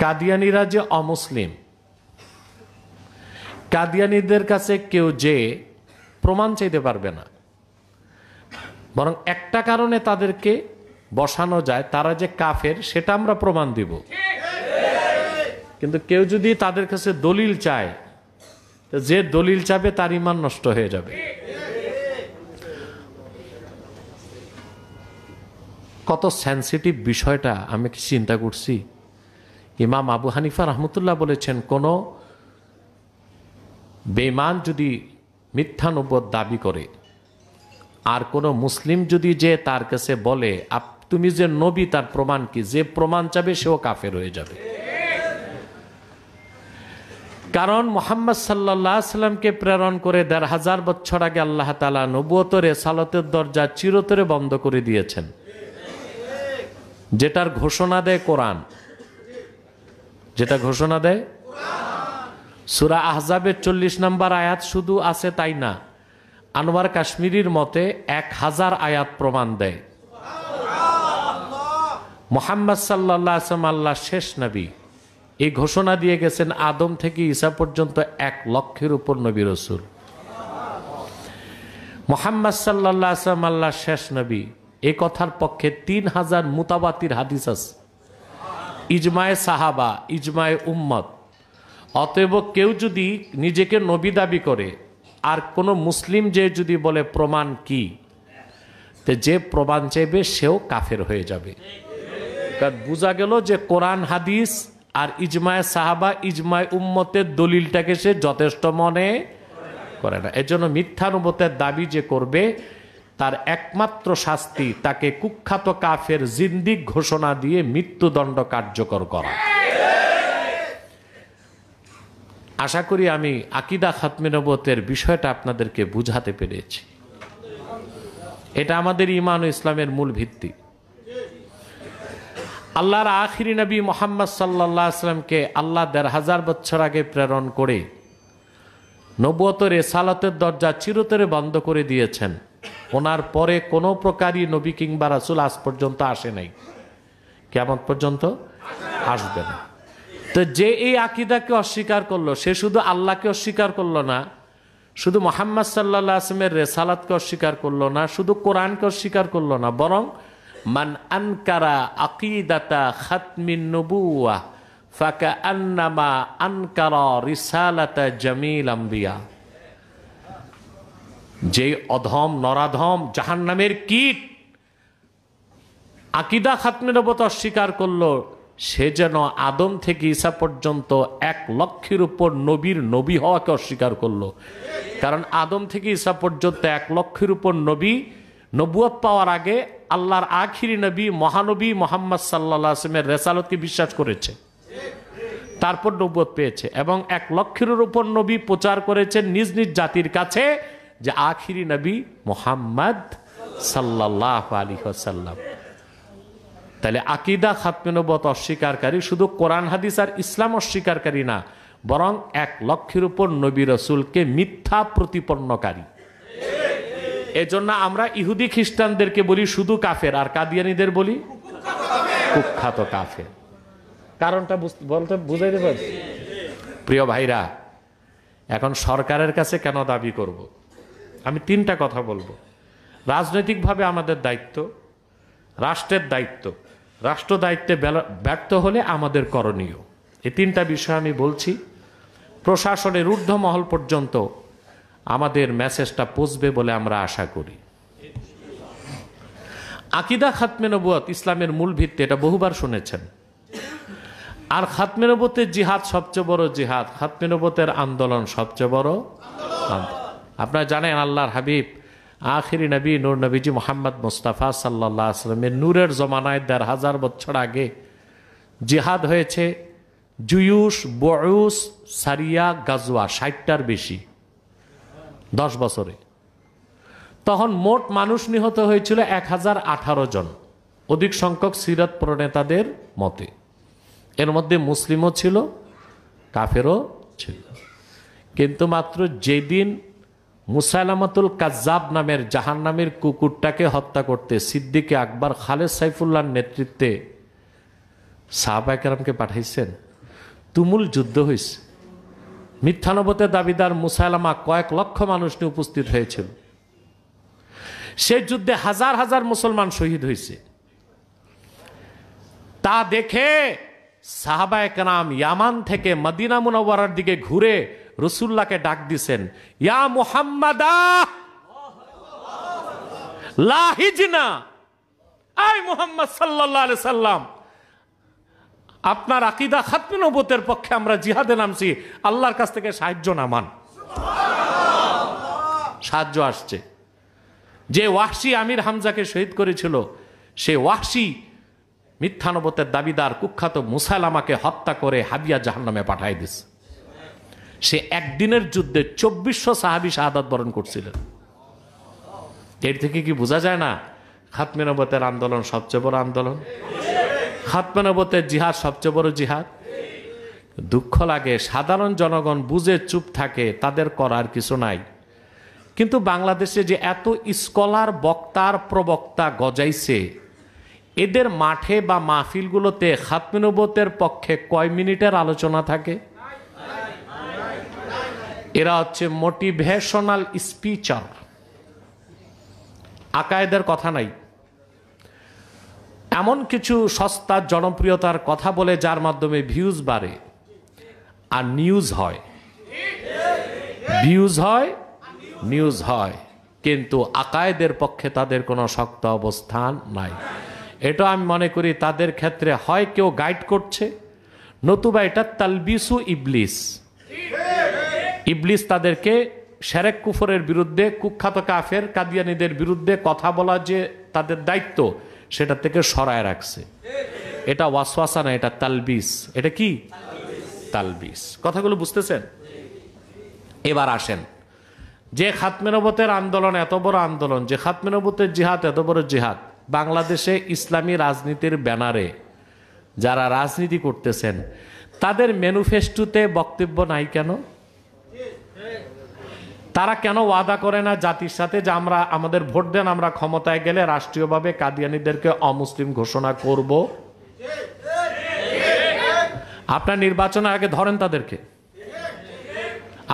কাদিয়ানীরা যে অমুসলিম, কাদিয়ানীদের কাছে কেউ যে প্রমাণ চাইতে পারবে না, বরং একটা কারণে তাদেরকে বসানো যায়, তারা যে কাফের সেটা আমরা প্রমাণ দিব। কিন্তু কেউ যদি তাদের কাছে দলিল চায়, যে দলিল চাবে তার ঈমান নষ্ট হয়ে যাবে। কত সেনসিটিভ বিষয়টা আমি কি চিন্তা করছি। ইমাম আবু হানিফা রহমতুল্লাহ বলেছেন, কোন বেঈমান যদি মিথ্যা নবুয়ত দাবি করে আর কোন মুসলিম যদি যে তার কাছে বলে তুমি যে নবী তার প্রমাণ কি, যে প্রমাণ চাবে সেও কাফের হয়ে যাবে। কারণ মুহাম্মদ সাল্লাল্লাহু আলাইহি সাল্লামকে প্রেরণ করে ১৫০০ বছর আগে আল্লাহ তাআলা নবুয়ত ও রিসালাতের দরজা চিরতরে বন্ধ করে দিয়েছেন, যেটার ঘোষণা দেয় কোরআন। যেটা ঘোষণা দেয় সূরা আহজাবের ৪০ নম্বর আয়াত শুধু আছে তাই না, আনোয়ার কাশ্মীরির মতে ১০০০ আয়াত প্রমাণ দেয় মুহাম্মদ সাল্লাল্লাহু আলাইহি ওয়াসাল্লাম আল্লাহর শেষ নবী। এই ঘোষণা দিয়ে গেছেন আদম থেকে ঈসা পর্যন্ত ১,০০,০০০-এর উপর নবী রাসূল। মুহাম্মদ সাল্লাল্লাহু আলাইহি ওয়াসাল্লাম আল্লাহর শেষ নবী, এই কথার পক্ষে ৩,০০০ মুতাওয়াতির হাদিস আছে, ইজমায়ে সাহাবা, ইজমায়ে উম্মত। অতএব কেউ যদি নিজেকে নবী দাবি করে আর কোন মুসলিম যে যদি বলে প্রমাণ কি, তে যে প্রমাণ চাইবে সেও কাফের হয়ে যাবে। কারণ বোঝা গেল যে কোরআন হাদিস আর ইজমায়ে সাহাবা, ইজমায়ে উম্মতের দলিলটাকে সে যথেষ্ট মনে করে না। এজন্য মিথ্যা নবুয়তের দাবি যে করবে তার একমাত্র শাস্তি তাকে কুখ্যাত কাফের জিন্দিক ঘোষণা দিয়ে মৃত্যুদণ্ড কার্যকর করা। আশা করি আমি আকীদা খাতমে নবুয়তের বিষয়টা আপনাদেরকে বুঝাতে পেরেছি। এটা আমাদের ঈমান ও ইসলামের মূল ভিত্তি। আল্লাহর আখিরি নবী মুহাম্মদ সাল্লাল্লাহু আলাইহি ওয়াসাল্লামকে আল্লাহ ১৫০০ বছর আগে প্রেরণ করে নবুয়ত ও রিসালাতের দরজা চিরতরে বন্ধ করে দিয়েছেন। ওনার পরে কোনো প্রকারই নবী কিংবা রাসূল আজ পর্যন্ত আসে নাই, কিয়ামত পর্যন্ত আসবে না। তো যে এই আকীদাকে অস্বীকার করলো, সে শুধু আল্লাহকে অস্বীকার করলো না, শুধু মুহাম্মদ সাল্লাল্লাহু আলাইহি ওয়াসাল্লামের রিসালাতকে অস্বীকার করলো না, শুধু কোরআনকে অস্বীকার করলো না, বরং মান আনকারা আকীদাতা খাতমিন নবুওয়াহ ফাকাআন্নামা আনকারা রিসালাতা জামিল আম্বিয়া। যে অধম নরাধম জাহান্নামের কীট আকীদা খাতমে নবুয়ত অস্বীকার করলো, সে যেন আদম থেকে ঈসা পর্যন্ত ১,০০,০০০-এর উপর নবীর নবী হওয়াকে অস্বীকার করলো। কারণ আদম থেকে ঈসা পর্যন্ত ১,০০,০০০-এর উপর নবী নবুয়ত পাওয়ার আগে আল্লাহর আখিরি নবী মহানবী মুহাম্মদ সাল্লাল্লাহু আলাইহি ওয়াসাল্লামের রিসালাতকে বিশ্বাস করেছে, তারপর নবুয়ত পেয়েছে, এবং ১,০০,০০০-এর উপর নবী প্রচার করেছেন নিজ নিজ জাতির কাছে যে আখিরি নবী মুহাম্মদ সাল্লাল্লাহু আলাইহি ওয়াসাল্লাম। তাহলে আকীদা খাতমে নবুয়ত অস্বীকারী শুধু কোরআন হাদিস আর ইসলাম অস্বীকারী না, বরং ১,০০,০০০-এর উপর নবী রাসূলকে মিথ্যা প্রতিপন্নকারী। এজন্য আমরা ইহুদি খ্রিস্টানদেরকে বলি শুধু কাফের, আর কাদিয়ানীদের বলি কুখ্যাত কাফের। কারণটা বলতে বুঝাইতে পারছি? প্রিয় ভাইরা, এখন সরকারের কাছে কেন দাবি করব? আমি ৩টা কথা বলবো। রাজনৈতিকভাবে আমাদের দায়িত্ব, রাষ্ট্রের দায়িত্ব, রাষ্ট্র দায়িত্বে ব্যর্থ হলে আমাদের করণীয়। এই ৩টা বিষয় আমি বলছি। প্রশাসনের ঊর্ধ্ব মহল পর্যন্ত আমাদের মেসেজটা পৌঁছবে বলে আমরা আশা করি। আকীদা খাতমে নবুয়ত ইসলামের মূল ভিত্তি, এটা বহুবার শুনেছেন। আর খাতমে নবুয়তের জিহাদ সবচেয়ে বড় জিহাদ, খাতমে নবুয়তের আন্দোলন সবচেয়ে বড় আন্দোলন। আপনারা জানেন আল্লাহর হাবিব আখিরি নবী নূর নবীজি মুহাম্মদ মুস্তাফা সাল্লাল্লাহু আলাইহি ওয়াসাল্লামের নূরের জমানায় ১৫০০ বছর আগে জিহাদ হয়েছে জুয়ুশ, বুউস, সারিয়া, গাজওয়া ৬০টার বেশি ১০ বছরে। তখন মোট মানুষ নিহত হয়েছিল ১,০১৮ জন, অধিক সংখ্যক সিরাত প্রণেতাদের মতে। এর মধ্যে মুসলিমও ছিল, কাফেরও ছিল। কিন্তু মাত্র যেদিন মুসাইলামাতুল কাজ্জাব নামের জাহান্নামের কুকুরটাকে হত্যা করতে সিদ্দিকে আকবর খালেদ সাইফুল্লাহর নেতৃত্বে সাহাবায়ে কেরামকে পাঠাইছেন, তুমুল যুদ্ধ হয়েছে। মিথ্যা নবুওতের দাবিদার মুসাইলামা কয়েক লক্ষ মানুষ নিয়ে উপস্থিত হয়েছিল। সেই যুদ্ধে হাজার হাজার মুসলমান শহীদ হয়েছে। তা দেখে সাহাবায়ে কেরাম ইয়ামান থেকে মদিনা মুনাওয়ারার দিকে ঘুরে রাসূলুল্লাহকে ডাক দিছেন, ইয়া মুহাম্মাদা লা হিজনা, আয় মুহাম্মদ সাল্লাল্লাহু আলাইহি সাল্লাম, আপনার আকীদা খাতমে নবুওতের পক্ষে আমরা জিহাদে নামছি, আল্লাহর কাছ থেকে সাহায্য নামান। সাহায্য আসছে। যে ওয়াহশী আমির হামজাকে শহীদ করেছিল, সে ওয়াহশী মিথ্যা নবুওতের দাবিদার কুখ্যাত মুসাইলামাকে হত্যা করে হাবিয়া জাহান্নামে পাঠায় দিছে। সে একদিনের যুদ্ধে 2400 সাহাবী শাহাদাত বরণ করছিলেন। এর থেকে কি বোঝা যায় না খাতমে নবুওতের আন্দোলন সবচেয়ে বড় আন্দোলন? খাতমে নবুওতের জিহাদ সবচেয়ে বড় জিহাদ। দুঃখ লাগে সাধারণ জনগণ বুঝে চুপ থাকে, তাদের করার কিছু নাই। কিন্তু বাংলাদেশে যে এত স্কলার বক্তার প্রবক্তা গজাইছে, এদের মাঠে বা মাহফিলগুলোতে খাতমে নবুওতের পক্ষে কয় মিনিটের আলোচনা থাকে? এরা হচ্ছে মোটিভেশনাল স্পিচার। আকায়েদের কথা নাই, এমন কিছু সস্তা জনপ্রিয়তার কথা বলে যার মাধ্যমে ভিউজ বাড়ে আর নিউজ হয়, ভিউজ হয়, নিউজ হয়, কিন্তু আকায়েদের পক্ষে তাদের কোনো শক্ত অবস্থান নাই। এটা আমি মনে করি তাদের ক্ষেত্রে হয় কেউ গাইড করছে, নতুবা এটা তালবিসু ইবলিস। ইবলিস তাদেরকে শিরক কুফরের বিরুদ্ধে, কুখ্যাত কাফের কাদিয়ানীদের বিরুদ্ধে কথা বলা যে তাদের দায়িত্ব, সেটা থেকে সরায় রাখছে। এটা ওয়াসওয়াসা না, এটা তালবিস। এটা কি? তালবিস। কথাগুলো বুঝতেছেন? এবার আসেন, যে খাতমে নবুওতের আন্দোলন এত বড় আন্দোলন, যে খাতমে নবুওতের জিহাদ এত বড় জিহাদ, বাংলাদেশে ইসলামী রাজনীতির ব্যানারে যারা রাজনীতি করতেছেন তাদের ম্যানিফেস্টোতে বক্তব্য নাই কেন? তারা কেন ওয়াদা করে না জাতির সাথে যে আমরা, আমাদের ভোট দেন, আমরা ক্ষমতায় গেলে রাষ্ট্রীয়ভাবে কাদিয়ানীদেরকে অমুসলিম ঘোষণা করব? আপনার নির্বাচনের আগে ধরেন তাদেরকে।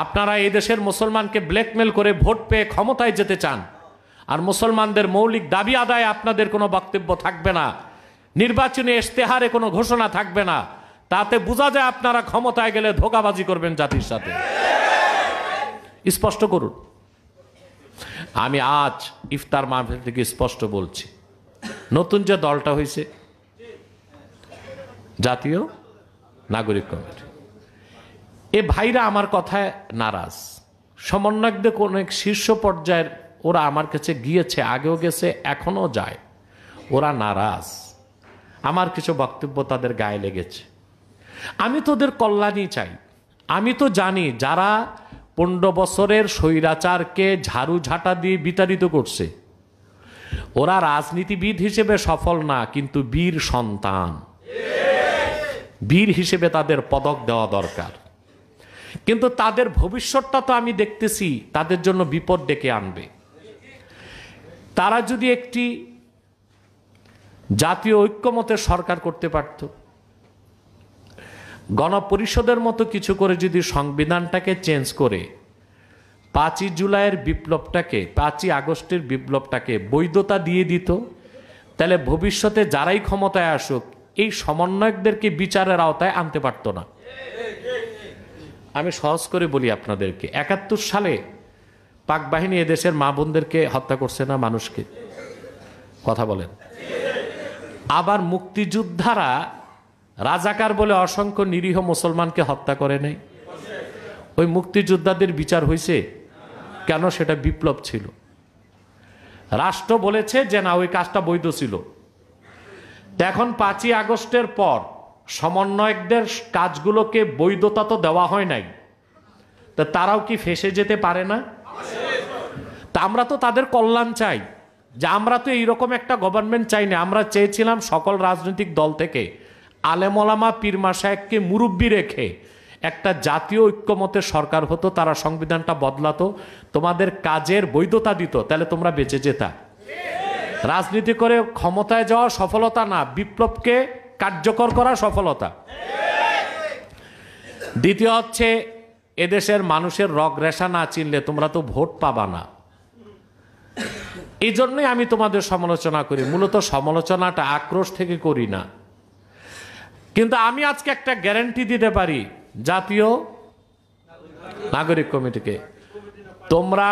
আপনারা এই দেশের মুসলমানকে ব্ল্যাকমেল করে ভোট পেয়ে ক্ষমতায় যেতে চান, আর মুসলমানদের মৌলিক দাবি আদায়ে আপনাদের কোনো বক্তব্য থাকবে না, নির্বাচনী ইশতেহারে কোনো ঘোষণা থাকবে না। তাতে বোঝা যায় আপনারা ক্ষমতায় গেলে ধোঁকাবাজি করবেন জাতির সাথে। স্পষ্ট করুন। আমি আজ ইফতার মাহফিল থেকে স্পষ্ট বলছি, নতুন যে দলটা হয়েছে জাতীয় নাগরিক কমিটি, এ ভাইরা আমার কথায় নারাজ। সমন্বয়কদের কোন এক শীর্ষ পর্যায়ের ওরা আমার কাছে গিয়েছে, আগেও গেছে, এখনো যায়। ওরা নারাজ, আমার কিছু বক্তব্য তাদের গায়ে লেগেছে। আমি তো ওদের কল্যাণই চাই। আমি তো জানি যারা 15 বছরের স্বৈরাচারকে ঝাড়ু ঝাঁটা দিয়ে বিতাড়িত করছে, ওরা রাজনীতিবিদ হিসেবে সফল না, কিন্তু বীর সন্তান। বীর হিসেবে তাদের পদক দেওয়া দরকার। কিন্তু তাদের ভবিষ্যৎটা তো আমি দেখতেছি তাদের জন্য বিপদ ডেকে আনবে। তারা যদি একটি জাতীয় ঐক্যমতের সরকার করতে পারত, গণপরিষদের মতো কিছু করে যদি সংবিধানটাকে চেঞ্জ করে 5ই জুলাইয়ের বিপ্লবটাকে, 5ই আগস্টের বিপ্লবটাকে বৈধতা দিয়ে দিত, তাহলে ভবিষ্যতে যারাই ক্ষমতায় আসুক এই সমন্বয়কদেরকে বিচারের আওতায় আনতে পারত না। আমি সহজ করে বলি আপনাদেরকে, 71 সালে পাক বাহিনী এদেশের মা বোনদেরকে হত্যা করছে না, মানুষকে? কথা বলেন। আবার মুক্তিযোদ্ধারা রাজাকার বলে অসংখ্য নিরীহ মুসলমানকে হত্যা করে নাই। ওই মুক্তিযোদ্ধাদের বিচার হয়েছে কেন? সেটা বিপ্লব ছিল। রাষ্ট্র বলেছে যে না, ওই কাজটা বৈধ ছিল। এখন 5ই আগস্টের পর সমন্বয়কদের কাজগুলোকে বৈধতা তো দেওয়া হয় নাই, তা তারাও কি ফেঁসে যেতে পারে না? তা আমরা তো তাদের কল্যাণ চাই, যে আমরা তো এইরকম একটা গভর্নমেন্ট চাই না। আমরা চেয়েছিলাম সকল রাজনৈতিক দল থেকে আলেম ওলামা পীর মাশায়েখকে মুরব্বি রেখে একটা জাতীয় ঐক্যমতের সরকার হতো, তারা সংবিধানটা বদলাতো, তোমাদের কাজের বৈধতা দিত, তাহলে তোমরা বেঁচে যেতা। রাজনীতি করে ক্ষমতায় যাওয়া সফলতা না, বিপ্লবকে কার্যকর করা সফলতা। দ্বিতীয় হচ্ছে, এদেশের মানুষের রগ রেশা না চিনলে তোমরা তো ভোট পাবা না। এই জন্যই আমি তোমাদের সমালোচনা করি। মূলত সমালোচনাটা আক্রোশ থেকে করি না, কিন্তু আমি আজকে একটা গ্যারান্টি দিতে পারি জাতীয় নাগরিক কমিটিকে, তোমরা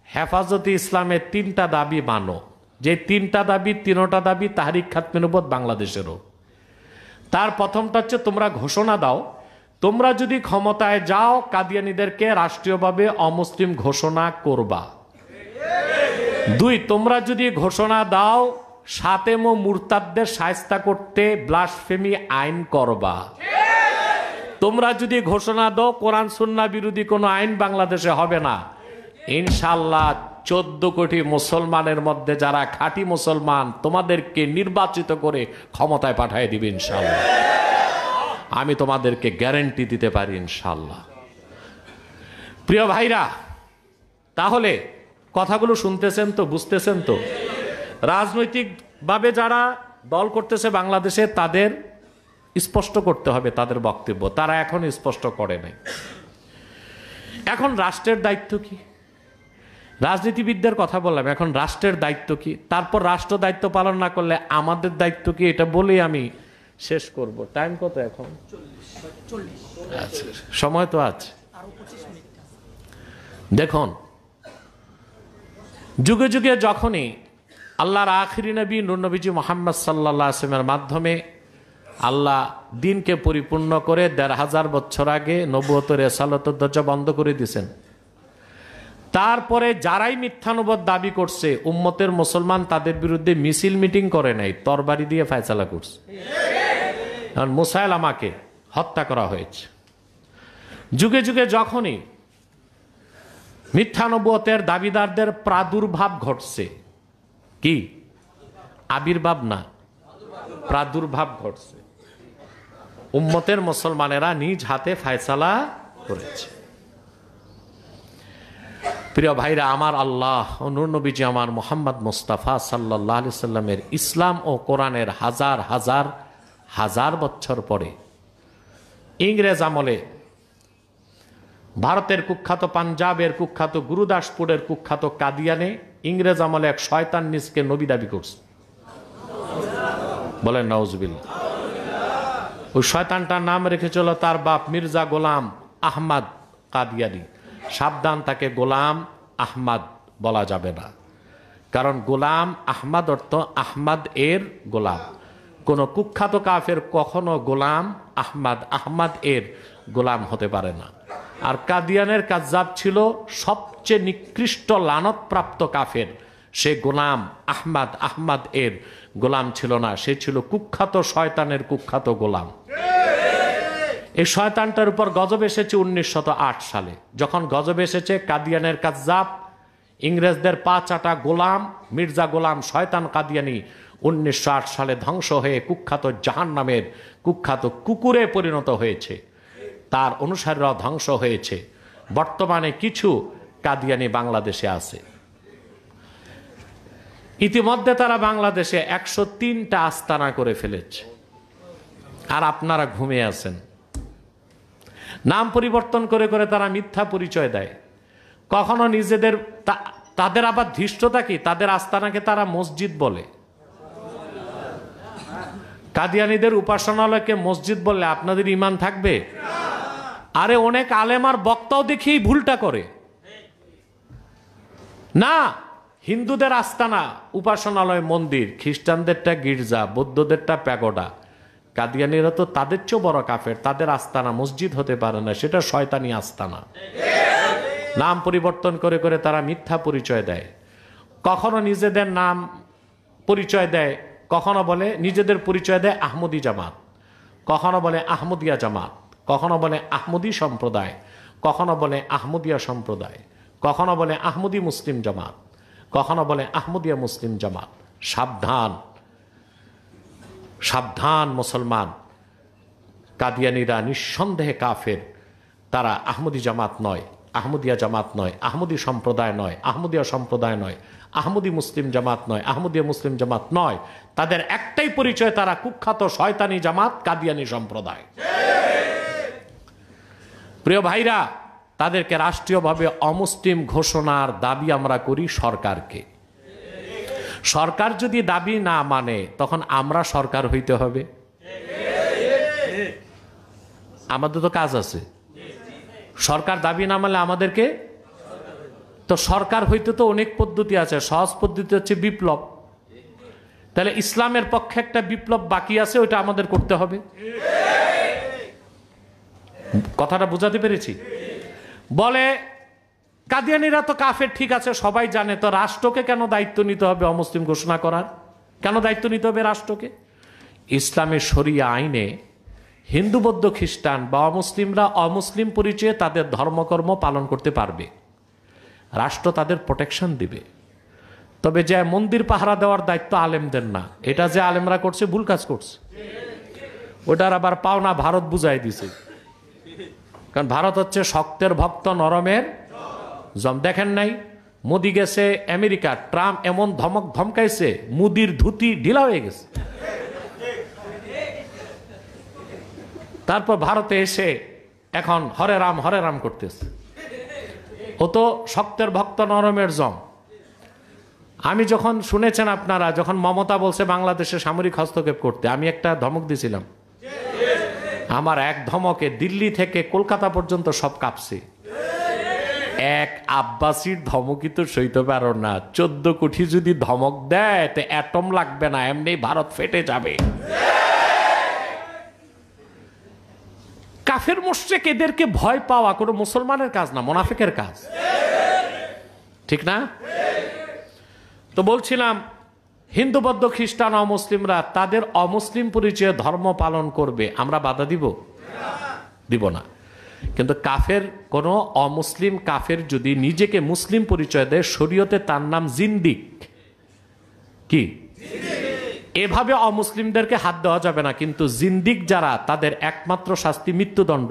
হেফাজতে ইসলামের 3টা দাবি মানো। যে 3টা দাবি, 3টা দাবি তাহরিক খাতমে নবুয়ত বাংলাদেশেরও। তার প্রথমটা হচ্ছে, তোমরা ঘোষণা দাও তোমরা যদি ক্ষমতায় যাও কাদিয়ানীদেরকে রাষ্ট্রীয়ভাবে অমুসলিম ঘোষণা করবা। 2, তোমরা যদি ঘোষণা দাও শাতেম ও মুরতাদদের শায়েস্তা করতে ব্লাসফেমি আইন করবা। তোমরা যদি ঘোষণা দাও কোরআন সুন্নাহ বিরোধী কোনো আইন বাংলাদেশে হবে না, ইনশাআল্লাহ 14 কোটি মুসলমানের মধ্যে যারা খাঁটি মুসলমান তোমাদেরকে নির্বাচিত করে ক্ষমতায় পাঠিয়ে দিবে ইনশাআল্লাহ। আমি তোমাদেরকে গ্যারান্টি দিতে পারি ইনশাআল্লাহ। প্রিয় ভাইরা, তাহলে কথাগুলো শুনতেছেন তো, বুঝতেছেন তো? রাজনৈতিকভাবে যারা দল করতেছে বাংলাদেশে তাদের স্পষ্ট করতে হবে তাদের বক্তব্য। তারা এখন স্পষ্ট করে নাই। এখন রাষ্ট্রের দায়িত্ব কি? রাজনীতিবিদদের কথা বললাম, এখন রাষ্ট্রের দায়িত্ব কি? তারপর রাষ্ট্র দায়িত্ব পালন না করলে আমাদের দায়িত্ব কি, এটা বলেই আমি শেষ করব। টাইম কত এখন? আচ্ছা, সময় তো আছে। দেখুন, যুগে যুগে যখনই আল্লাহর আখিরি নবী নূর নবীজি মুহাম্মদ সাল্লাল্লাহু আলাইহি ওয়াসাল্লামের মাধ্যমে আল্লাহ দিনকে পরিপূর্ণ করে ১৫০০ বছর আগে নবুয়তের রিসালাতের দরজা বন্ধ করে দিয়েছেন। তারপরে যারাই মিথ্যানুবাদ দাবি করছে উম্মতের মুসলমান তাদের বিরুদ্ধে মিছিল মিটিং করে নাই, তরবারি দিয়ে ফয়সালা করছে। কারণ মুসাইলামাকে হত্যা করা হয়েছে। যুগে যুগে যখনই মিথ্যানুবতের দাবিদারদের প্রাদুর্ভাব ঘটছে, কি আবির্ভাব না, প্রাদুর্ভাব ঘটছে, উম্মতের মুসলমানেরা নিজ হাতে ফয়সালা করেছে। প্রিয় ভাইরা আমার, আল্লাহ ও নূর নবীজি আমার মুহাম্মদ মুস্তাফা সাল্লাল্লাহু আলাইহি সাল্লামের ইসলাম ও কোরআনের হাজার হাজার হাজার বছর পরে ইংরেজ আমলে ভারতের কুখ্যাত, পাঞ্জাবের কুখ্যাত, গুরুদাসপুরের কুখ্যাত কাদিয়ানে ইংরেজ আমলে এক শয়তান নিজকে নবী দাবি করছে। বলেন নাউজুবিল্লাহ। ওই শয়তানটার নাম রেখেছিল তার বাপ মির্জা গোলাম আহমদ কাদিয়ানি। সাবধান, তাকে গোলাম আহমদ বলা যাবে না, কারণ গোলাম আহমদ অর্থ আহমদ এর গোলাম। কোন কুখ্যাত কাফের কখনো গোলাম আহমদ এর গোলাম হতে পারে না। আর কাদিয়ানের কাযযাব ছিল সবচেয়ে নিকৃষ্ট লানতপ্রাপ্ত কাফের। সে গোলাম আহমদ এর গোলাম ছিল না, সে ছিল কুখ্যাত শয়তানের কুখ্যাত গোলাম। এই শয়তানটার উপর গজব এসেছে 1908 সালে। যখন গজব এসেছে, কাদিয়ানের কাযযাব ইংরেজদের পা চাটা গোলাম মির্জা গোলাম শয়তান কাদিয়ানি 1908 সালে ধ্বংস হয়ে কুখ্যাত জাহান্নামের কুখ্যাত কুকুরে পরিণত হয়েছে। তার অনুসারীরাও ধ্বংস হয়েছে। বর্তমানে কিছু কাদিয়ানি বাংলাদেশে আছে। ইতিমধ্যে তারা বাংলাদেশে 103টা আস্তানা করে ফেলেছে, আর আপনারা ঘুমিয়ে আছেন। নাম পরিবর্তন করে করে তারা মিথ্যা পরিচয় দেয়। কখনো নিজেদের, তাদের আবার ধৃষ্টতা কি, তাদের আস্তানাকে তারা মসজিদ বলে। কাদিয়ানীদের উপাসনালয়কে মসজিদ বললে আপনাদের ঈমান থাকবে? আরে অনেক আলেম আর বক্তাও দেখি ভুলটা করে। না, হিন্দুদের আস্তানা উপাসনালয় মন্দির, খ্রিস্টানদেরটা গির্জা, বৌদ্ধদেরটা প্যাগোডা। কাদিয়ানীরা তো তাদের চেয়েও বড় কাফের, তাদের আস্তানা মসজিদ হতে পারে না, সেটা শয়তানি আস্তানা। নাম পরিবর্তন করে করে তারা মিথ্যা পরিচয় দেয়। কখনো নিজেদের নাম পরিচয় দেয়, কখনো বলে নিজেদের পরিচয় দেয় আহমদী জামাত, কখনো বলে আহমদিয়া জামাত, কখনো বলে আহমদী সম্প্রদায়, কখনো বলে আহমদিয়া সম্প্রদায়, কখনো বলে আহমদী মুসলিম জামাত, কখনো বলে আহমদিয়া মুসলিম জামাত। সাবধান, সাবধান মুসলমান। কাদিয়ানীরা নিঃসন্দেহে কাফের। তারা আহমদী জামাত নয়, আহমদিয়া জামাত নয়, আহমদী সম্প্রদায় নয়, আহমদিয়া সম্প্রদায় নয়, আহমদী মুসলিম জামাত নয়, আহমদিয়া মুসলিম জামাত নয়। তাদের একটাই পরিচয়, তারা কুখ্যাত শয়তানি জামাত কাদিয়ানী সম্প্রদায়। প্রিয় ভাইরা, তাদেরকে রাষ্ট্রীয়ভাবে অমুসলিম ঘোষণার দাবি আমরা করি সরকারকে। সরকার যদি দাবি না মানে তখন আমরা সরকার হইতে হবে। আমাদের তো কাজ আছে। সরকার দাবি না মানলে আমাদেরকে তো সরকার হইতে তো অনেক পদ্ধতি আছে। সহজ পদ্ধতি হচ্ছে বিপ্লব। তাহলে ইসলামের পক্ষে একটা বিপ্লব বাকি আছে, ওইটা আমাদের করতে হবে। কথাটা বুঝাতে পেরেছি? বলে কাদিয়ানীরা তো কাফের, ঠিক আছে, সবাই জানে, তো রাষ্ট্রকে কেন দায়িত্ব নিতে হবে অমুসলিম ঘোষণা করার? কেন দায়িত্ব নিতে হবে রাষ্ট্রকে? ইসলামের শরিয়া আইনে হিন্দু বৌদ্ধ খ্রিস্টান বা অমুসলিমরা অমুসলিম পরিচয়ে তাদের ধর্মকর্ম পালন করতে পারবে, রাষ্ট্র তাদের প্রোটেকশন দিবে। তবে যে মন্দির পাহারা দেওয়ার দায়িত্ব আলেমদের না, এটা যে আলেমরা করছে ভুল কাজ করছে। ওটার আবার পাওনা ভারত বুঝাই দিছে, কারণ ভারত হচ্ছে শক্তের ভক্ত নরমের জম। দেখেন নাই মোদি গেছে আমেরিকা, ট্রাম্প এমন ধমক ধমকাইছে, মুদির ধুতি ঢিলা হয়ে গেছে। তারপর ভারতে এসে এখন হরে রাম করতেছে। ও তো শক্তের ভক্ত নরমের জম। আমি যখন শুনেছেন আপনারা, যখন মমতা বলছে বাংলাদেশে সামরিক হস্তক্ষেপ করতে, আমি একটা ধমক দিয়েছিলাম। আমার এক ধমকে দিল্লি থেকে কলকাতা পর্যন্ত সব কাঁপছে। এক আব্বাসীর ধমকই তো সইতে পারো না। 14 কোটি যদি ধমক দেয় তো অ্যাটম লাগবে না, এমনি ভারত ফেটে যাবে। কাফের মুশরিক এদেরকে ভয় পাওয়া কোনো মুসলমানের কাজ না, মুনাফিকের কাজ, ঠিক না? তো বলছিলাম হিন্দু বৌদ্ধ খ্রিস্টান অমুসলিমরা তাদের অমুসলিম পরিচয়ে ধর্ম পালন করবে, আমরা বাধা দিব না। কিন্তু কাফের কোন অমুসলিম কাফের যদি নিজেকে মুসলিম পরিচয় দেয়, শরীয়তে তার নাম জিন্দিক। কি? এভাবে অমুসলিমদেরকে হাত দেওয়া যাবে না। কিন্তু জিন্দিক যারা, তাদের একমাত্র শাস্তি মৃত্যুদণ্ড।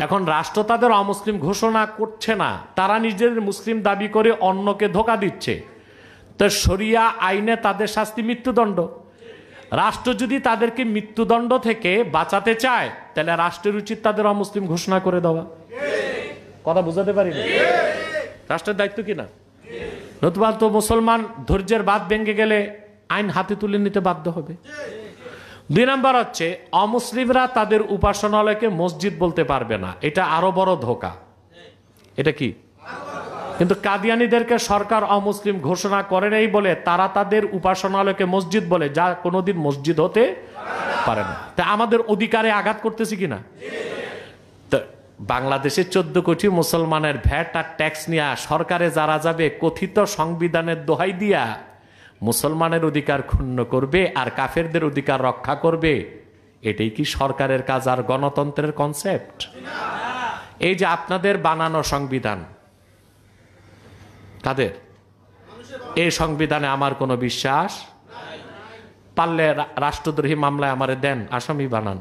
এখন রাষ্ট্র তাদের অমুসলিম ঘোষণা করছে না, তারা নিজেদের মুসলিম দাবি করে অন্যকে ধোঁকা দিচ্ছে, তো শরিয়া আইনে তাদের শাস্তি মৃত্যুদণ্ড। রাষ্ট্র যদি তাদেরকে মৃত্যুদণ্ড থেকে বাঁচাতে চায়, তাহলে রাষ্ট্রের উচিত তাদের অমুসলিম ঘোষণা করে দেওয়া। কথা বুঝাতে পারি না? রাষ্ট্রের দায়িত্ব কিনা? নতুবা তো মুসলমান ধৈর্যের বাঁধ ভেঙে গেলে আইন হাতে তুলে নিতে বাধ্য হবে। 2 নম্বর হচ্ছে অমুসলিমরা তাদের উপাসনালয়কে মসজিদ বলতে পারবে না। এটা আরো বড় ধোঁকা। এটা কি? কিন্তু কাদিয়ানীদেরকে সরকার অমুসলিম ঘোষণা করে নাই বলে তারা তাদের উপাসনালয়কে মসজিদ বলে, যা কোনোদিন মসজিদ হতে পারে না। তা আমাদের অধিকারে আঘাত করতেছি কিনা? তো বাংলাদেশে 14 কোটি মুসলমানের ভ্যাট আর ট্যাক্স নিয়ে সরকারে যারা যাবে, কথিত সংবিধানের দোহাই দিয়া মুসলমানের অধিকার ক্ষুণ্ণ করবে আর কাফেরদের অধিকার রক্ষা করবে, এটাই কি সরকারের কাজ আর গণতন্ত্রের কনসেপ্ট? এই যে আপনাদের বানানো সংবিধান, কাদের? এই সংবিধানে আমার কোনো বিশ্বাস, পারলে রাষ্ট্রদ্রোহী মামলায় আমারে দেন, আসামি বানান।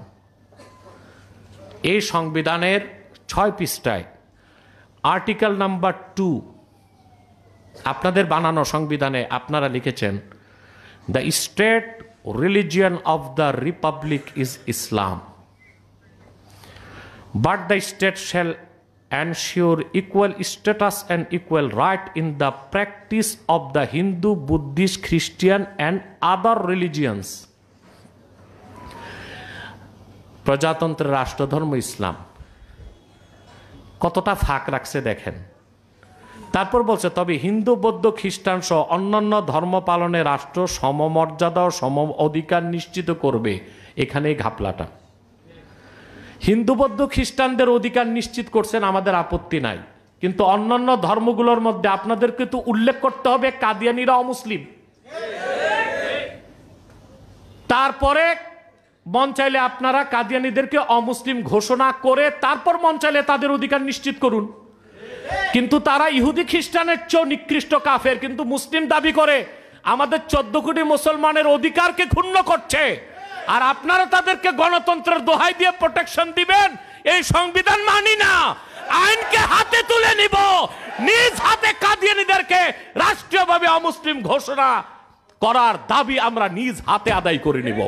এই সংবিধানের 6 পৃষ্ঠায় আর্টিকেল নাম্বার 2, আপনাদের বানানো সংবিধানে আপনারা লিখেছেন, the state religion of the Republic is Islam, but the state shall ensure equal status and equal right in the practice of the Hindu, Buddhist, Christian and other religions. প্রজাতন্ত্রের রাষ্ট্রধর্ম ইসলাম। কতটা ফাঁক রাখছে দেখেন। তারপর বলছে, তবে হিন্দু বৌদ্ধ খ্রিস্টান সহ অন্যান্য ধর্ম পালনে রাষ্ট্র সমমর্যাদা ও সম অধিকার নিশ্চিত করবে। এখানেই ঘাপলাটা। হিন্দু বৌদ্ধ খ্রিস্টানদের অধিকার নিশ্চিত করছেন, আমাদের আপত্তি নাই, কিন্তু অন্যান্য ধর্মগুলোর মধ্যে আপনাদেরকে তো উল্লেখ করতে হবে কাদিয়ানীরা অমুসলিম। তারপরে মন চাইলে আপনারা কাদিয়ানীদেরকে অমুসলিম ঘোষণা করে তারপর মন চাইলে তাদের অধিকার নিশ্চিত করুন। কিন্তু তারা ইহুদি খ্রিস্টানের চেয়েও নিকৃষ্ট কাফের, কিন্তু মুসলিম দাবি করে আমাদের 14 কোটি মুসলমানের অধিকারকে ক্ষুণ্ণ করছে। আর আপনারা তাদেরকে গণতন্ত্রের দোহাই দিয়ে প্রোটেকশন দিবেন। এই সংবিধান মানি না, আইনকে হাতে তুলে নিব, নিজ হাতে কাদিয়ানীদেরকে রাষ্ট্রীয়ভাবে অমুসলিম ঘোষণা করার দাবি আমরা নিজ হাতে আদায় করে নিব।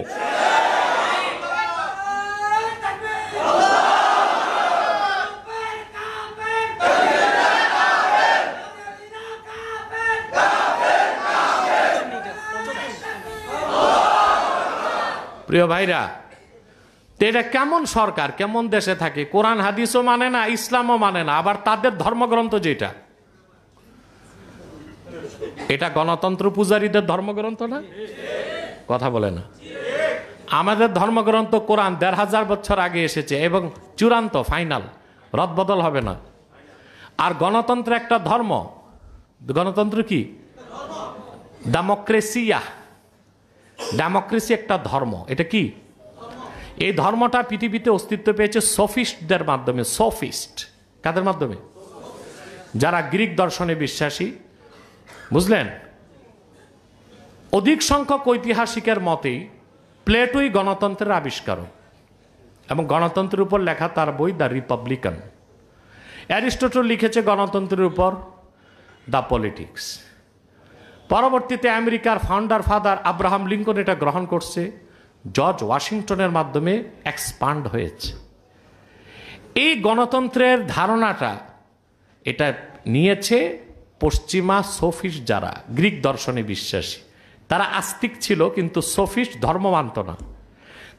প্রিয় ভাইরা, তো এটা কেমন সরকার, কেমন দেশে থাকে? কোরআন হাদিসও মানে না, ইসলামও মানে না, আবার তাদের ধর্মগ্রন্থ যেটা, এটা গণতন্ত্র পূজারীদের ধর্মগ্রন্থ না? কথা বলে না। আমাদের ধর্মগ্রন্থ কোরআন ১৫০০ বছর আগে এসেছে এবং চূড়ান্ত, ফাইনাল, রদবদল হবে না। আর গণতন্ত্র একটা ধর্ম। গণতন্ত্র কি? ডেমোক্রেসি একটা ধর্ম। এটা কি? এই ধর্মটা পৃথিবীতে অস্তিত্ব পেয়েছে সফিস্টদের মাধ্যমে। সফিস্ট কাদের মাধ্যমে? যারা গ্রিক দর্শনে বিশ্বাসী, বুঝলেন? অধিক সংখ্যক ঐতিহাসিকের মতেই প্লেটোই গণতন্ত্রের আবিষ্কারক এবং গণতন্ত্রের উপর লেখা তার বই দ্য রিপাবলিকান। অ্যারিস্টটল লিখেছে গণতন্ত্রের উপর দ্য পলিটিক্স। পরবর্তীতে আমেরিকার ফাউন্ডার ফাদার আব্রাহাম লিঙ্কন এটা গ্রহণ করছে, জর্জ ওয়াশিংটনের মাধ্যমে এক্সপান্ড হয়েছে। এই গণতন্ত্রের ধারণাটা এটা নিয়েছে পশ্চিমা সোফিস্ট, যারা গ্রিক দর্শনে বিশ্বাসী। তারা আস্তিক ছিল কিন্তু সোফিস্ট ধর্ম মানত না।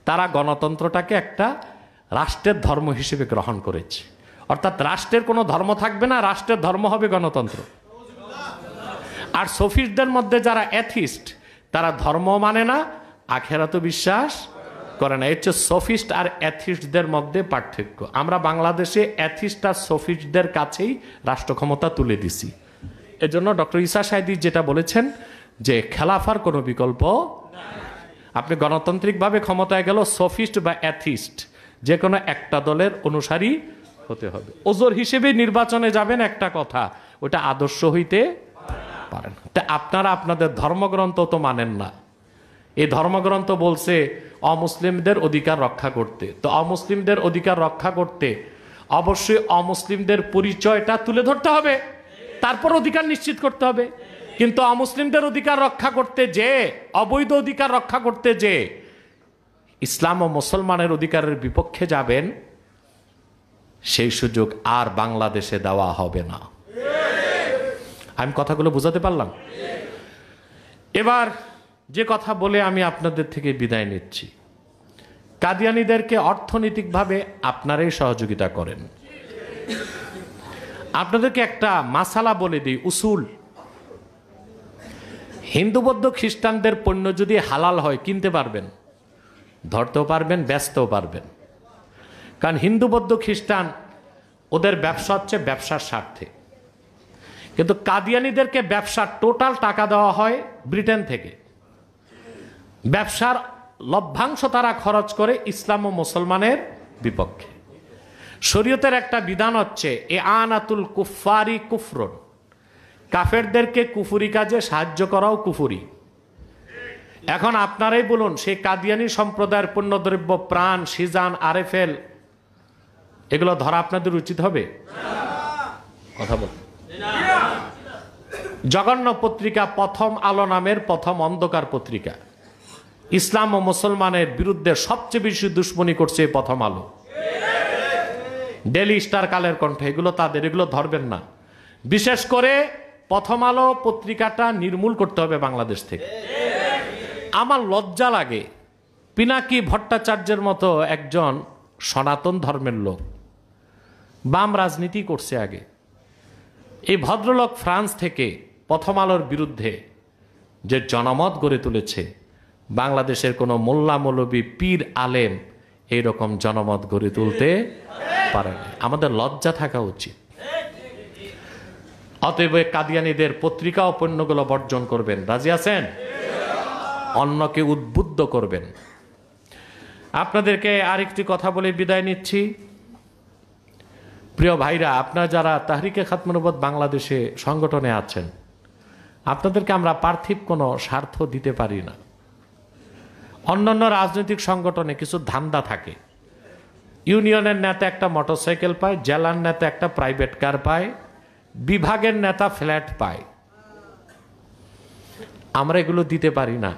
তারা গণতন্ত্রটাকে একটা রাষ্ট্রের ধর্ম হিসেবে গ্রহণ করেছে। অর্থাৎ রাষ্ট্রের কোনো ধর্ম থাকবে না, রাষ্ট্রের ধর্ম হবে গণতন্ত্র। আর সোফিস্টদের মধ্যে যারা অ্যাথিস্ট, তারা ধর্ম মানে না, আখেরাতে বিশ্বাস করে না। হচ্ছে সোফিস্ট আর অ্যাথিস্টদের মধ্যে পার্থক্য। আমরা বাংলাদেশে অ্যাথিস্ট আর সোফিস্টদের কাছেই রাষ্ট্র ক্ষমতা তুলে দিছি। এজন্য ডক্টর ঈসা সাঈদী যেটা বলেছেন যে খেলাফার কোনো বিকল্প, আপনি গণতান্ত্রিকভাবে ক্ষমতায় গেল সোফিস্ট বা অ্যাথিস্ট যে কোনো একটা দলের অনুসারী হতে হবে। ওজোর হিসেবে নির্বাচনে যাবেন একটা কথা, ওটা আদর্শ হইতে পারেন। তা আপনারা আপনাদের ধর্মগ্রন্থ তো মানেন না। এই ধর্মগ্রন্থ বলছে অমুসলিমদের অধিকার রক্ষা করতে। তো অমুসলিমদের অধিকার রক্ষা করতে অবশ্যই অমুসলিমদের পরিচয়টা তুলে ধরতে হবে, তারপর অধিকার নিশ্চিত করতে হবে। কিন্তু অমুসলিমদের অধিকার রক্ষা করতে যে, অবৈধ অধিকার রক্ষা করতে যে ইসলাম ও মুসলমানের অধিকারের বিপক্ষে যাবেন, সেই সুযোগ আর বাংলাদেশে দেওয়া হবে না। আমি কথাগুলো বুঝাতে পারলাম? এবার যে কথা বলে আমি আপনাদের থেকে বিদায় নিচ্ছি, কাদিয়ানীদেরকে অর্থনৈতিকভাবে আপনারাই সহযোগিতা করেন। আপনাদেরকে একটা মাসালা বলে দিই, উসুল। হিন্দু বৌদ্ধ খ্রিস্টানদের পণ্য যদি হালাল হয় কিনতে পারবেন, ধরতেও পারবেন, বেচতেও পারবেন। কারণ হিন্দু বৌদ্ধ খ্রিস্টান ওদের ব্যবসা হচ্ছে ব্যবসার স্বার্থে। কিন্তু কাদিয়ানীদেরকে ব্যবসার টোটাল টাকা দেওয়া হয় ব্রিটেন থেকে। ব্যবসার লভ্যাংশ তারা খরচ করে ইসলাম ও মুসলমানের বিপক্ষে। শরীয়তের একটা বিধান হচ্ছে এ আনাতুল কুফারি কুফরুন, কাফেরদেরকে কুফুরি কাজে সাহায্য করাও কুফুরি। এখন আপনারাই বলুন, সেই কাদিয়ানী সম্প্রদায়ের পণ্যদ্রব্য প্রাণ, সিজান, আরএফএল এগুলো ধরা আপনাদের উচিত হবে? কথা বল। জঘন্য পত্রিকা প্রথম আলো নামের প্রথম অন্ধকার পত্রিকা, ইসলাম ও মুসলমানের বিরুদ্ধে সবচেয়ে বেশি দুশ্মনী করছে প্রথম আলো। ডেলি স্টার, কালের কণ্ঠ, এগুলো তাদের, এগুলো ধরবেন না। বিশেষ করে প্রথম আলো পত্রিকাটা নির্মূল করতে হবে বাংলাদেশ থেকে। আমার লজ্জা লাগে, পিনাকি ভট্টাচার্যের মতো একজন সনাতন ধর্মের লোক বাম রাজনীতি করছে আগে, এই ভদ্রলোক ফ্রান্স থেকে প্রথম আলোর বিরুদ্ধে যে জনমত গড়ে তুলেছে, বাংলাদেশের কোনো মোল্লা মৌলবী পীর আলেম এইরকম জনমত গড়ে তুলতে পারে না। আমাদের লজ্জা থাকা উচিত। অতএব কাদিয়ানীদের পত্রিকা ও পণ্যগুলো বর্জন করবেন। রাজি আছেন? অন্যকে উদ্বুদ্ধ করবেন। আপনাদেরকে আরেকটি কথা বলে বিদায় নিচ্ছি। প্রিয় ভাইরা, আপনারা যারা তাহরিকে খাতমে নবুওয়াত বাংলাদেশে সংগঠনে আছেন, আপনাদেরকে আমরা পার্থিব কোনো স্বার্থ দিতে পারি না। অন্যান্য রাজনৈতিক সংগঠনে কিছু ধান্দা থাকে। ইউনিয়নের নেতা একটা মোটরসাইকেল পায়, জেলার নেতা একটা প্রাইভেট কার পায়, বিভাগের নেতা ফ্ল্যাট পায়। আমরা এগুলো দিতে পারি না।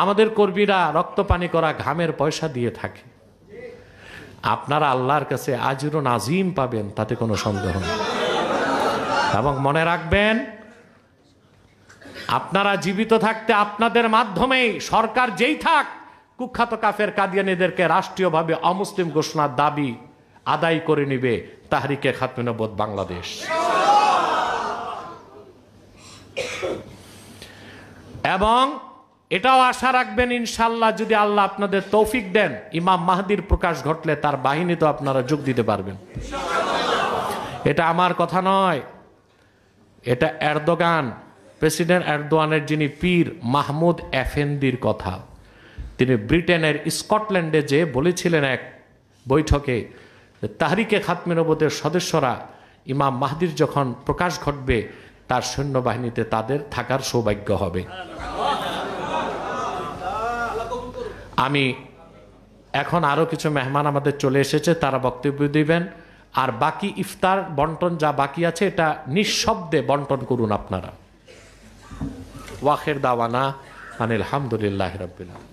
আমাদের কর্মীরা রক্ত পানি করা ঘামের পয়সা দিয়ে থাকে। আপনারা আল্লাহর কাছে আজরুন আজিম পাবেন, তাতে কোনো সন্দেহ নেই। এবং মনে রাখবেন, আপনারা জীবিত থাকতে আপনাদের মাধ্যমেই সরকার যেই থাক, কুখ্যাত কাফের কাদিয়ানীদেরকে রাষ্ট্রীয়ভাবে অমুসলিম ঘোষণার দাবি আদায় করে নিবে তাহরিকে খাতমে নবুওয়াত বাংলাদেশ। এবং এটাও আশা রাখবেন ইনশাল্লাহ, যদি আল্লাহ আপনাদের তৌফিক দেন, ইমাম মাহদির প্রকাশ ঘটলে তার বাহিনী তো আপনারা যোগ দিতে পারবেন। এটা আমার কথা নয়, এটা এরদোগান, প্রেসিডেন্ট এরদোয়ানের যিনি পীর মাহমুদ এফেন্দির কথা। তিনি ব্রিটেনের স্কটল্যান্ডে যে বলেছিলেন এক বৈঠকে, তাহরিকে খাতমে নবুওয়াতের সদস্যরা ইমাম মাহদির যখন প্রকাশ ঘটবে তার সৈন্যবাহিনীতে তাদের থাকার সৌভাগ্য হবে। আমি এখন আরো কিছু মেহমান আমাদের চলে এসেছে, তারা বক্তব্য দিবেন, আর বাকি ইফতার বন্টন যা বাকি আছে এটা নিঃশব্দে বন্টন করুন আপনারা। ওয়াখির দাওয়ানা আনিল হামদুলিল্লাহি রাব্বিল আলামিন।